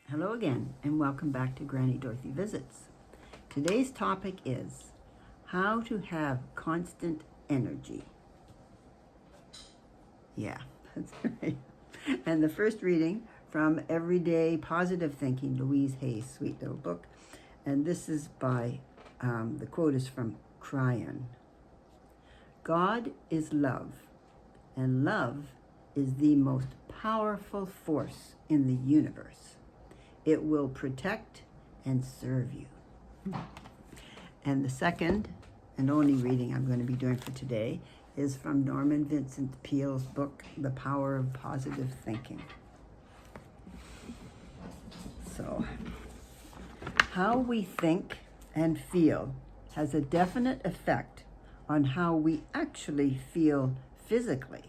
Hello again, and welcome back to Granny Dorothy Visits. Today's topic is how to have constant energy. Yeah, that's right. And the first reading from Everyday Positive Thinking, Louise Hay's sweet little book. And this is by, the quote is from Cryon. God is love, and love is the most powerful force in the universe. It will protect and serve you. And the second and only reading I'm going to be doing for today is from Norman Vincent Peale's book, The Power of Positive Thinking. So, how we think and feel has a definite effect on how we actually feel physically.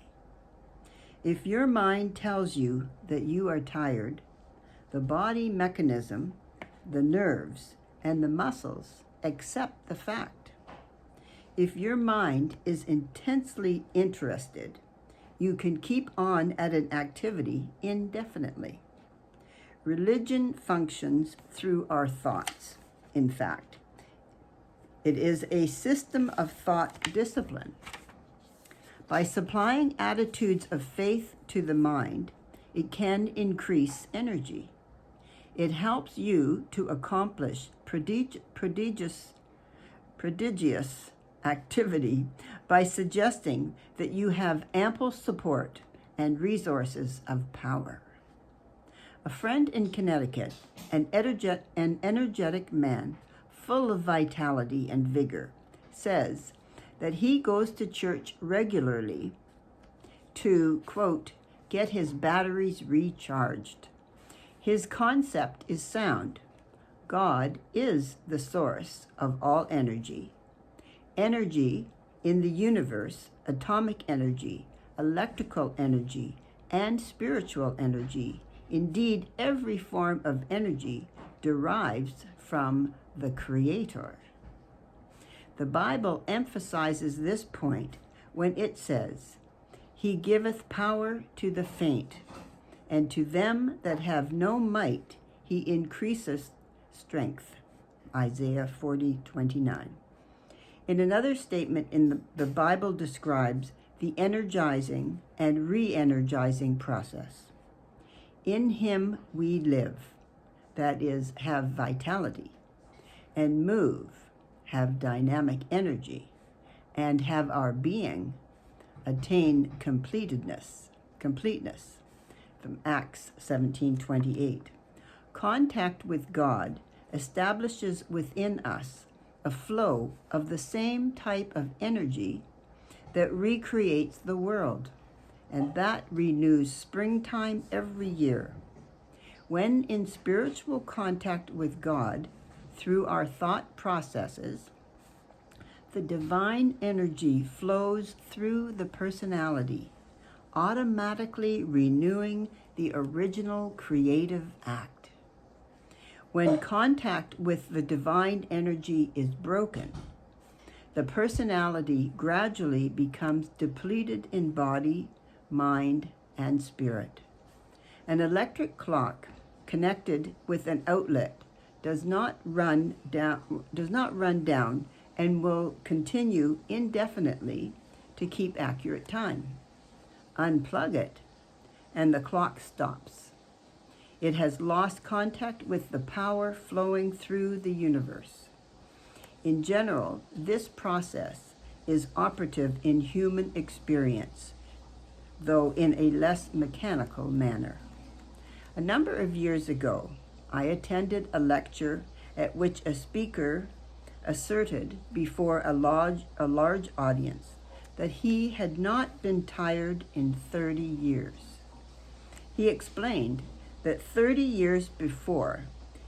If your mind tells you that you are tired, the body mechanism, the nerves, and the muscles accept the fact. If your mind is intensely interested, you can keep on at an activity indefinitely. Religion functions through our thoughts, in fact. It is a system of thought discipline. By supplying attitudes of faith to the mind, it can increase energy. It helps you to accomplish prodigious activity by suggesting that you have ample support and resources of power. A friend in Connecticut, an energetic man full of vitality and vigor, says that he goes to church regularly to, quote, get his batteries recharged. His concept is sound. God is the source of all energy. Energy in the universe, atomic energy, electrical energy, and spiritual energy, indeed every form of energy, derives from the Creator. The Bible emphasizes this point when it says, He giveth power to the faint, and to them that have no might he increaseth strength. Isaiah 40:29. In another statement in the Bible describes the energizing and re-energizing process. In him we live, that is, have vitality, and move, have dynamic energy, and have our being attain completeness. From Acts 17:28. Contact with God establishes within us a flow of the same type of energy that recreates the world, and that renews springtime every year. When in spiritual contact with God through our thought processes, the divine energy flows through the personality, automatically renewing the original creative act. When contact with the divine energy is broken, the personality gradually becomes depleted in body, mind, and spirit. An electric clock connected with an outlet does not run down and will continue indefinitely to keep accurate time. Unplug it, and the clock stops. It has lost contact with the power flowing through the universe. In general, this process is operative in human experience, though in a less mechanical manner. A number of years ago, I attended a lecture at which a speaker asserted before a large audience that he had not been tired in 30 years. He explained that 30 years before,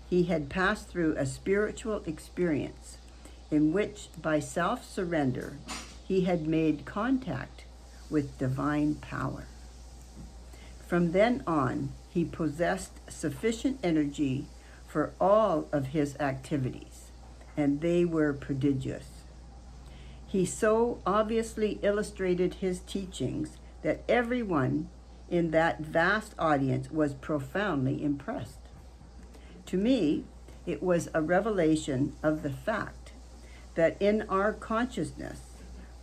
he had passed through a spiritual experience in which, by self-surrender, he had made contact with divine power. From then on, he possessed sufficient energy for all of his activities, and they were prodigious. He so obviously illustrated his teachings that everyone in that vast audience was profoundly impressed. To me, it was a revelation of the fact that in our consciousness,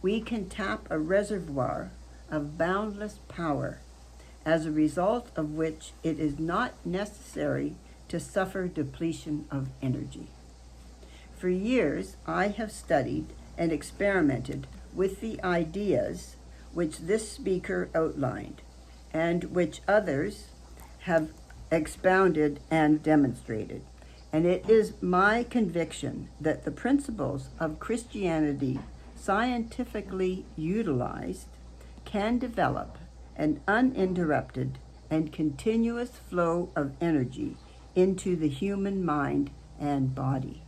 we can tap a reservoir of boundless power, as a result of which it is not necessary to suffer depletion of energy. For years, I have studied and experimented with the ideas which this speaker outlined, and which others have expounded and demonstrated. And it is my conviction that the principles of Christianity, scientifically utilized, can develop an uninterrupted and continuous flow of energy into the human mind and body.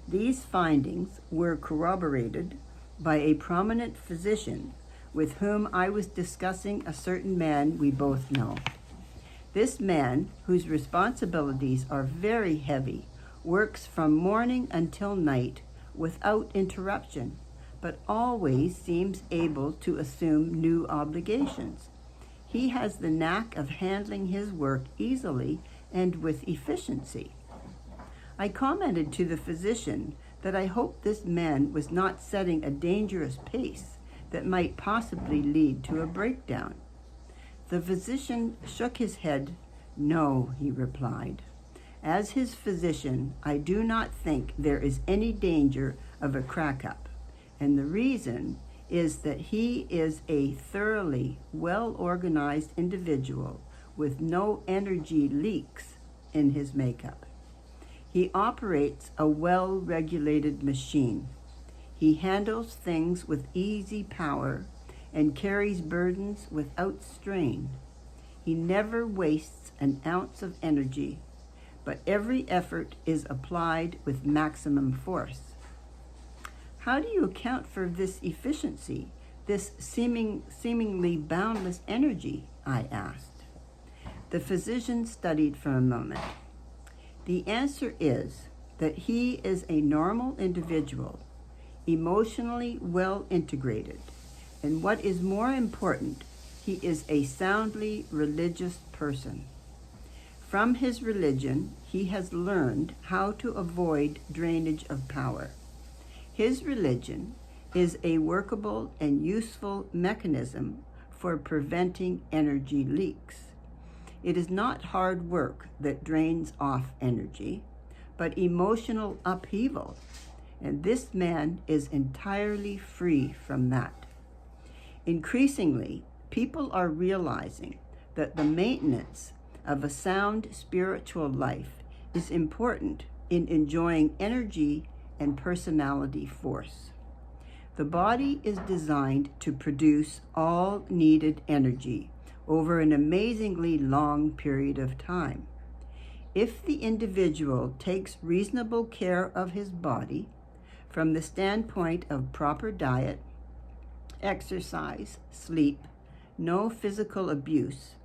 These findings were corroborated by a prominent physician with whom I was discussing a certain man we both know. This man, whose responsibilities are very heavy, works from morning until night without interruption, but always seems able to assume new obligations. He has the knack of handling his work easily and with efficiency. I commented to the physician that I hoped this man was not setting a dangerous pace that might possibly lead to a breakdown. The physician shook his head. "No," he replied. "As his physician, I do not think there is any danger of a crack-up, and the reason is that he is a thoroughly well-organized individual with no energy leaks in his makeup. He operates a well-regulated machine. He handles things with easy power and carries burdens without strain. He never wastes an ounce of energy, but every effort is applied with maximum force." How do you account for this efficiency, this seemingly boundless energy? I asked. The physician studied for a moment. The answer is that he is a normal individual, emotionally well integrated, and what is more important, he is a soundly religious person. From his religion, he has learned how to avoid drainage of power. His religion is a workable and useful mechanism for preventing energy leaks. It is not hard work that drains off energy, but emotional upheaval, and this man is entirely free from that. Increasingly, people are realizing that the maintenance of a sound spiritual life is important in enjoying energy and personality force. The body is designed to produce all needed energy over an amazingly long period of time. If the individual takes reasonable care of his body from the standpoint of proper diet, exercise, sleep, no physical abuse,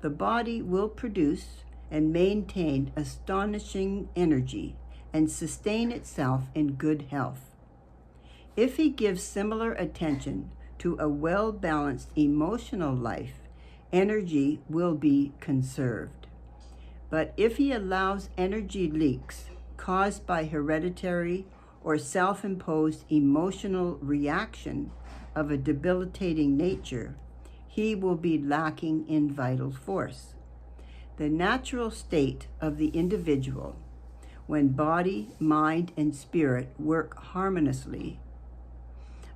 the body will produce and maintain astonishing energy and sustain itself in good health. If he gives similar attention to a well-balanced emotional life, energy will be conserved. But if he allows energy leaks caused by hereditary or self-imposed emotional reaction of a debilitating nature, he will be lacking in vital force. The natural state of the individual, when body, mind, and spirit work harmoniously,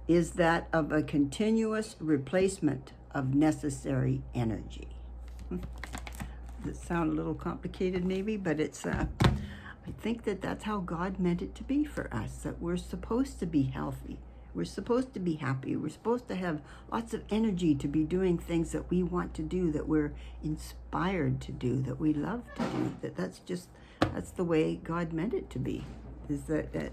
is that of a continuous replacement of necessary energy. Does it sound a little complicated maybe, but it's I think that that's how God meant it to be for us, that we're supposed to be healthy. We're supposed to be happy. We're supposed to have lots of energy to be doing things that we want to do, that we're inspired to do, that we love to do. That's the way God meant it to be. Is that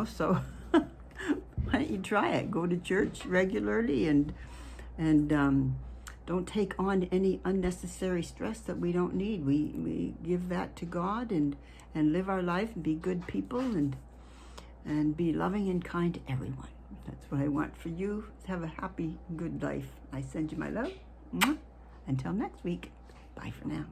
so why don't you try it? Go to church regularly and don't take on any unnecessary stress that we don't need. We give that to God and live our life and be good people and be loving and kind to everyone. That's what I want for you. Have a happy, good life. I send you my love. Until next week. Bye for now.